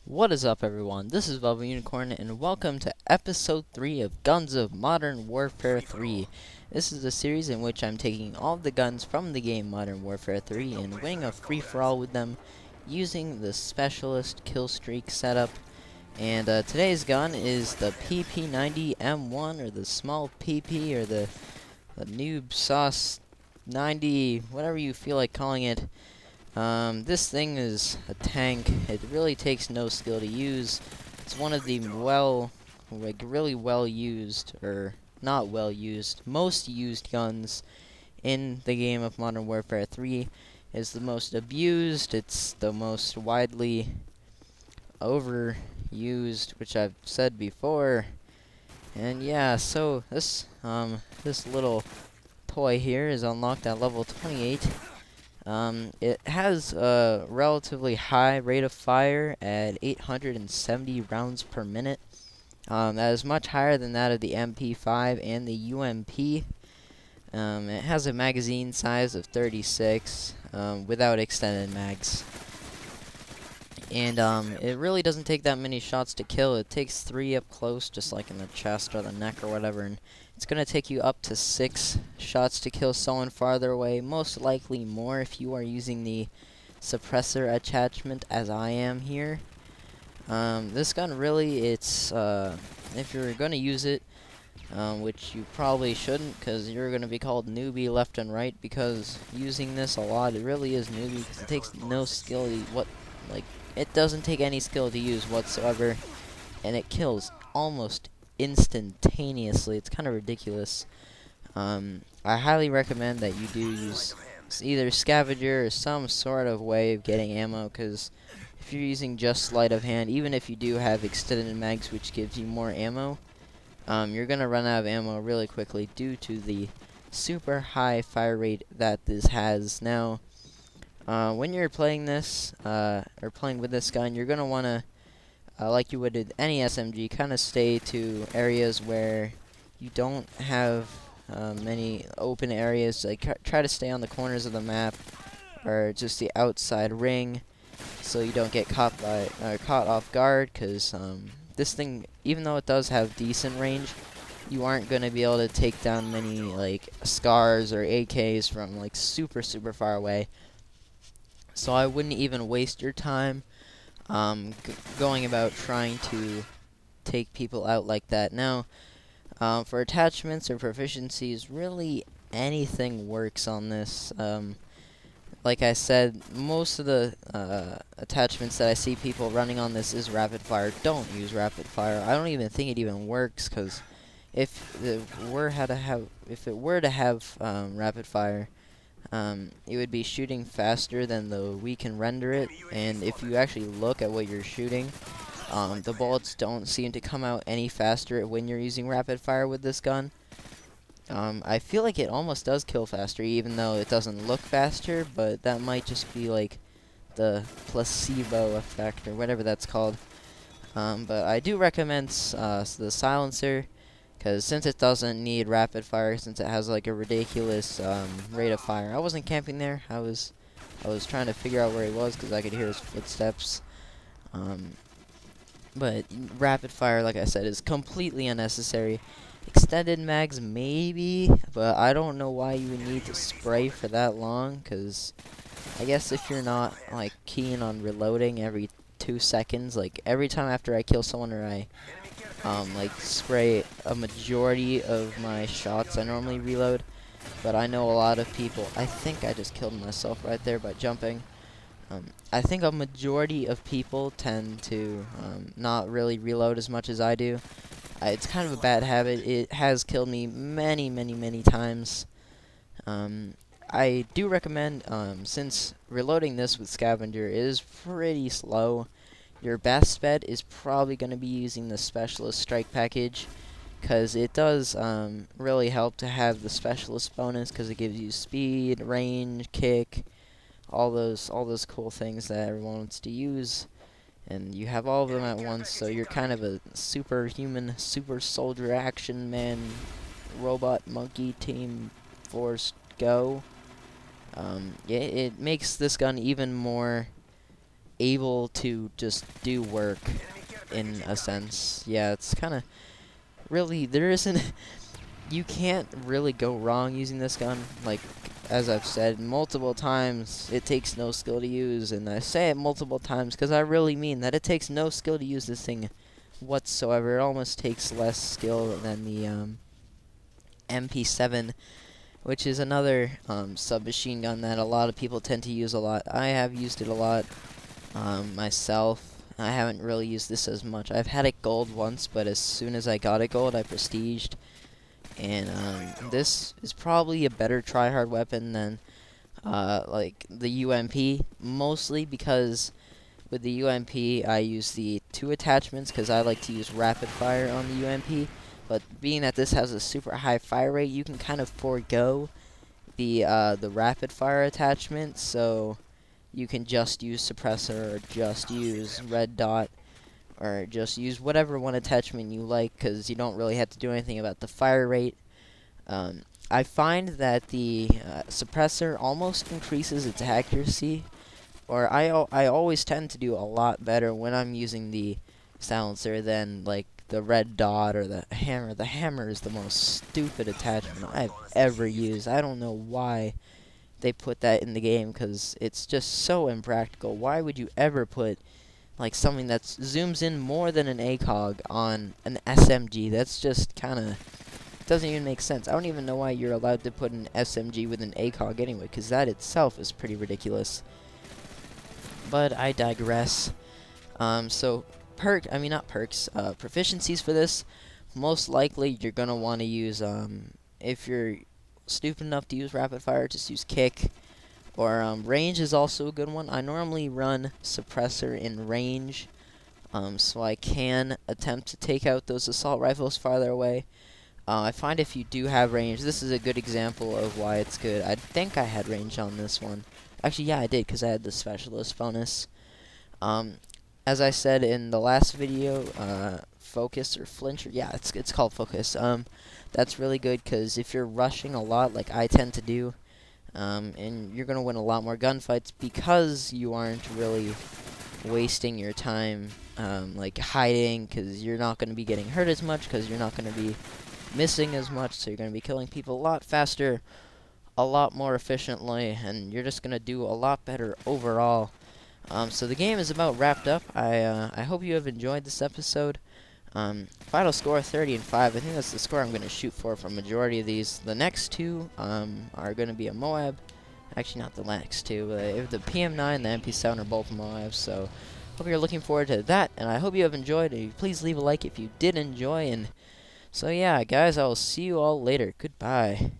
What is up, everyone? This is Velvet Unicorn, and welcome to episode 3 of Guns of Modern Warfare 3. This is a series in which I'm taking all of the guns from the game Modern Warfare 3 and winning a free-for-all with them using the Specialist Kill Streak setup. And today's gun is the PP90 M1, or the small PP, or the Noob Sauce 90, whatever you feel like calling it. This thing is a tank. It really takes no skill to use. It's one of the really well used, or not well used, most used guns in the game of Modern Warfare 3. It's the most abused. It's the most widely overused, which I've said before. And yeah, so this little toy here is unlocked at level 28. It has a relatively high rate of fire at 870 rounds per minute. That is much higher than that of the MP5 and the UMP. It has a magazine size of 36 without extended mags. And it really doesn't take that many shots to kill. It takes 3 up close, just like in the chest or the neck or whatever, and it's going to take you up to 6 shots to kill someone farther away, most likely more if you are using the suppressor attachment as I am here. This gun really, it's, if you're going to use it, which you probably shouldn't, because you're going to be called newbie left and right, because using this a lot, it really is newbie, because it takes no skill to, it doesn't take any skill to use whatsoever, and it kills almost instantaneously. It's kind of ridiculous. I highly recommend that you do use either scavenger or some sort of way of getting ammo, because if you're using just sleight of hand, even if you do have extended mags, which gives you more ammo, you're going to run out of ammo really quickly due to the super high fire rate that this has. Now, when you're playing this, or playing with this gun, you're going to want to, like you would with any SMG, kind of stay to areas where you don't have many open areas. Like, try to stay on the corners of the map, or just the outside ring, so you don't get caught off guard, because this thing, even though it does have decent range, you aren't going to be able to take down many, like, SCARs or AKs from, like, super far away. So I wouldn't even waste your time going about trying to take people out like that. Now, for attachments or proficiencies, really anything works on this. Like I said, most of the attachments that I see people running on this is rapid fire. Don't use rapid fire. I don't even think it even works, because if it were to have rapid fire, it would be shooting faster than we can render it, and if you actually look at what you're shooting, the bullets don't seem to come out any faster when you're using rapid fire with this gun. I feel like it almost does kill faster, even though it doesn't look faster, but that might just be like the placebo effect, or whatever that's called. But I do recommend the silencer, because since it doesn't need rapid fire, since it has like a ridiculous rate of fire. I wasn't camping there. I was trying to figure out where he was, because I could hear his footsteps. But rapid fire, like I said, is completely unnecessary. Extended mags, maybe, but I don't know why you would need to spray for that long, because I guess if you're not, like, keen on reloading every 2 seconds, like, every time after I kill someone, or I like, spray a majority of my shots, I normally reload. But I know a lot of people, I think I just killed myself right there by jumping. I think a majority of people tend to not really reload as much as I do. It's kind of a bad habit. It has killed me many times. I do recommend, since reloading this with scavenger is pretty slow, your best bet is probably going to be using the Specialist Strike package, because it does really help to have the Specialist bonus, because it gives you speed, range, kick, all those cool things that everyone wants to use, and you have all of them at once, so you're kind of a superhuman, super soldier, action man, robot, monkey, team, force, go. Yeah, it makes this gun even more able to just do work in a sense. Yeah, it's kind of really, there isn't, you can't really go wrong using this gun. Like, as I've said multiple times, it takes no skill to use, and I say it multiple times because I really mean that it takes no skill to use this thing whatsoever. It almost takes less skill than the MP7, which is another submachine gun that a lot of people tend to use a lot. I have used it a lot myself. I haven't really used this as much. I've had it gold once, but as soon as I got it gold, I prestiged. And this is probably a better tryhard weapon than like the UMP, mostly because with the UMP I use the 2 attachments because I like to use rapid fire on the UMP. But being that this has a super high fire rate, you can kind of forego the rapid fire attachment, so you can just use suppressor or just use red dot or just use whatever one attachment you like, because you don't really have to do anything about the fire rate. I find that the suppressor almost increases its accuracy, or I always tend to do a lot better when I'm using the silencer than like the red dot or the hammer. The hammer is the most stupid attachment I've ever used. I don't know why they put that in the game, because it's just so impractical. Why would you ever put like something that zooms in more than an ACOG on an SMG? That's just kind of doesn't even make sense. I don't even know why you're allowed to put an SMG with an ACOG anyway, because that itself is pretty ridiculous. But I digress. So not perks, proficiencies for this. Most likely you're gonna want to use if you're stupid enough to use rapid fire, just use kick. Or range is also a good one. I normally run suppressor in range, so I can attempt to take out those assault rifles farther away. I find if you do have range, this is a good example of why it's good. I think I had range on this one. Actually, yeah, I did, because I had the specialist bonus. As I said in the last video, focus or flinch, or yeah, it's called focus. That's really good, because if you're rushing a lot, like I tend to do, and you're going to win a lot more gunfights because you aren't really wasting your time like hiding, because you're not going to be getting hurt as much, because you're not going to be missing as much, so you're going to be killing people a lot faster, a lot more efficiently, and you're just going to do a lot better overall. So the game is about wrapped up. I hope you have enjoyed this episode. Final score 30-5. I think that's the score I'm going to shoot for a majority of these. The next two are going to be a Moab. Actually, not the next two. The PM9 and the MP7 are both Moabs, so hope you're looking forward to that, and I hope you have enjoyed. Please leave a like if you did enjoy, and so yeah, guys, I will see you all later. Goodbye.